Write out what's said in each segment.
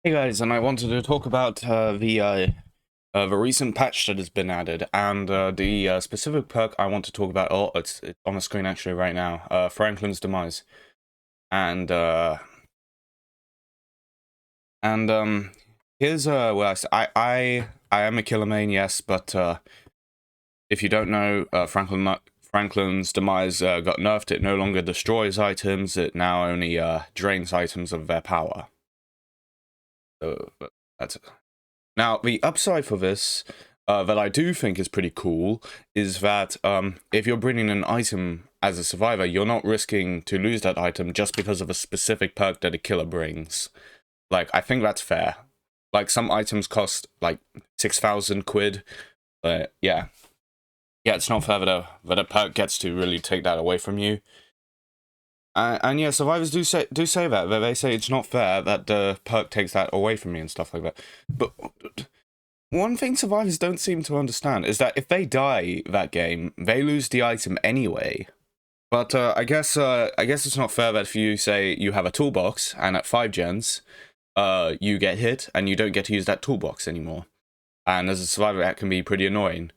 Hey guys, and I wanted to talk about the recent patch that has been added, and the specific perk I want to talk about. Oh, it's on the screen actually right now. Franklin's Demise, and here's well, I am a killer main, yes, but if you don't know, Franklin's Demise got nerfed. It no longer destroys items. It now only drains items of their power. So that's it. Now, the upside for this, that I do think is pretty cool, is that if you're bringing an item as a survivor, you're not risking to lose that item just because of a specific perk that a killer brings. Like, I think that's fair. Like, some items cost, like, 6,000 quid, but yeah. Yeah, it's not fair that a perk gets to really take that away from you. And yeah, survivors do say that they say it's not fair that the perk takes that away from me and stuff like that. But one thing survivors don't seem to understand is that if they die that game, they lose the item anyway. But I guess it's not fair that if you say you have a toolbox and at 5 gens, you get hit and you don't get to use that toolbox anymore. And as a survivor, that can be pretty annoying.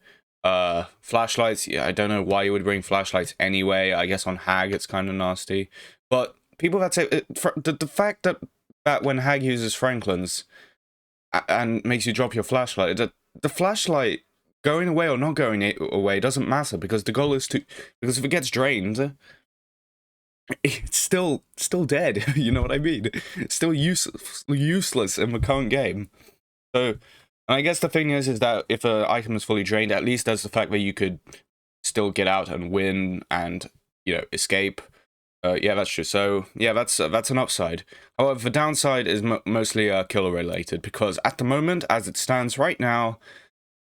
Flashlights, yeah, I don't know why you would bring flashlights anyway. I guess on Hag it's kind of nasty. But people that say the fact that when Hag uses Franklin's and makes you drop your flashlight, the flashlight going away or not going away doesn't matter because the goal is to, because if it gets drained, it's still dead. You know what I mean? It's still useless in the current game. So I guess the thing is that if an item is fully drained, at least there's the fact that you could still get out and win and, you know, escape. Yeah, that's true. So yeah, that's an upside. However, the downside is mostly killer related because at the moment, as it stands right now,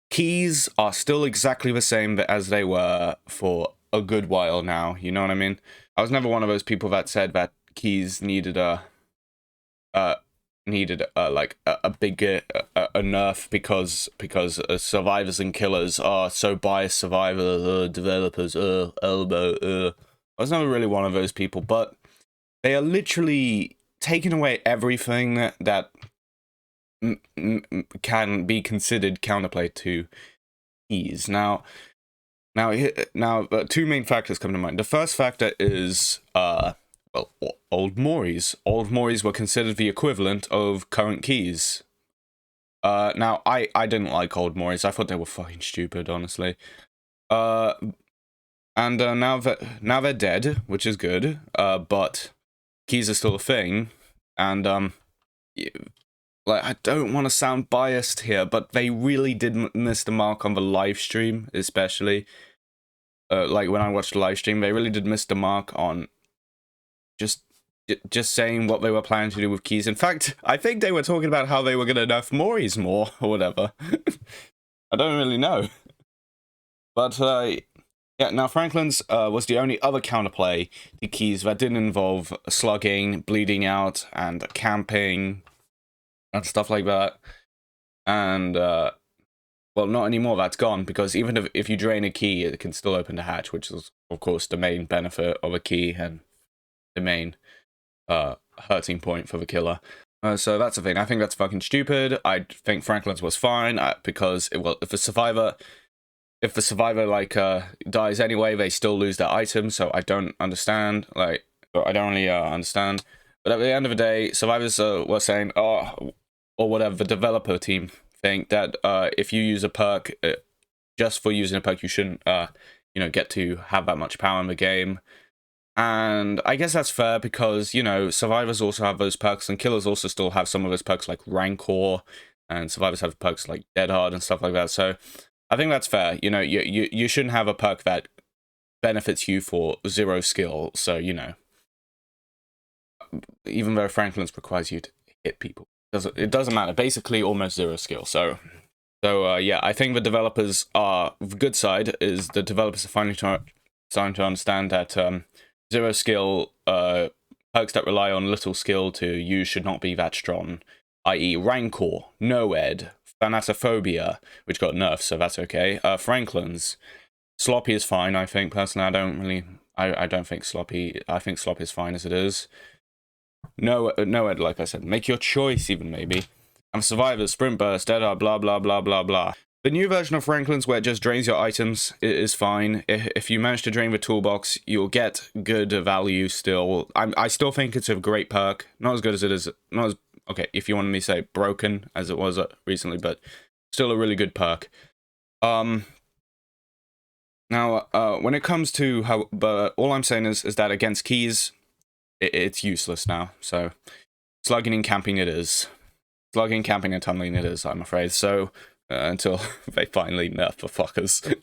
keys are still exactly the same as they were for a good while now. You know what I mean? I was never one of those people that said that keys needed uh like a big a nerf because survivors and killers are so biased. Survivor developers elbow. I was never really one of those people, but they are literally taking away everything that can be considered counterplay to keys. Now, two main factors come to mind. The first factor is well, old Moris. Old Moris were considered the equivalent of current keys. Now I didn't like old Moris. I thought they were fucking stupid, honestly. Uh, and now they're dead, which is good. But keys are still a thing, and like I don't want to sound biased here, but they really did miss the mark on the live stream, especially. Like when I watched the live stream, they really did miss the mark on just saying what they were planning to do with keys. In fact, I think they were talking about how they were going to nerf Moris more or whatever. I don't really know. But yeah, now Franklin's was the only other counterplay to keys that didn't involve slugging, bleeding out, and camping, and stuff like that. And well, not anymore, that's gone, because even if you drain a key, it can still open the hatch, which is, of course, the main benefit of a key and the main hurting point for the killer. So that's the thing. I think that's fucking stupid. I think Franklin's was fine because if the survivor like dies anyway, they still lose their item. So I don't understand. Like I don't really understand. But at the end of the day, survivors were saying, oh, or whatever, the developer team think that if you use a perk, just for using a perk, you shouldn't you know, get to have that much power in the game. And I guess that's fair because, you know, survivors also have those perks and killers also still have some of those perks like Rancor, and survivors have perks like Dead Hard and stuff like that. So I think that's fair. You know, you shouldn't have a perk that benefits you for 0 skill. So, you know, even though Franklin's requires you to hit people, it doesn't matter. Basically, almost 0 skill. So yeah, I think the developers are, the good side is the developers are finally starting to understand that 0 skill perks that rely on little skill to use should not be that strong, i.e. Rancor, Noed, Thanatophobia, which got nerfed, so that's okay. Franklin's. Sloppy is fine, I think, personally. I don't think Sloppy, I think Sloppy is fine as it is. No, Ed, like I said, make your choice even, maybe. I'm Survivor, Sprint Burst, Dead Eye, blah, blah, blah, blah, blah. The new version of Franklin's where it just drains your items is fine. If you manage to drain the toolbox, you'll get good value still. I still think it's a great perk. Not as good as it is, not as, okay, if you want me to say broken as it was recently, but still a really good perk. Now, when it comes to how, but all I'm saying is that against keys, it's useless now. So, slugging and camping it is. Slugging, camping, and tunneling it is, I'm afraid. So, until they finally nerf the fuckers.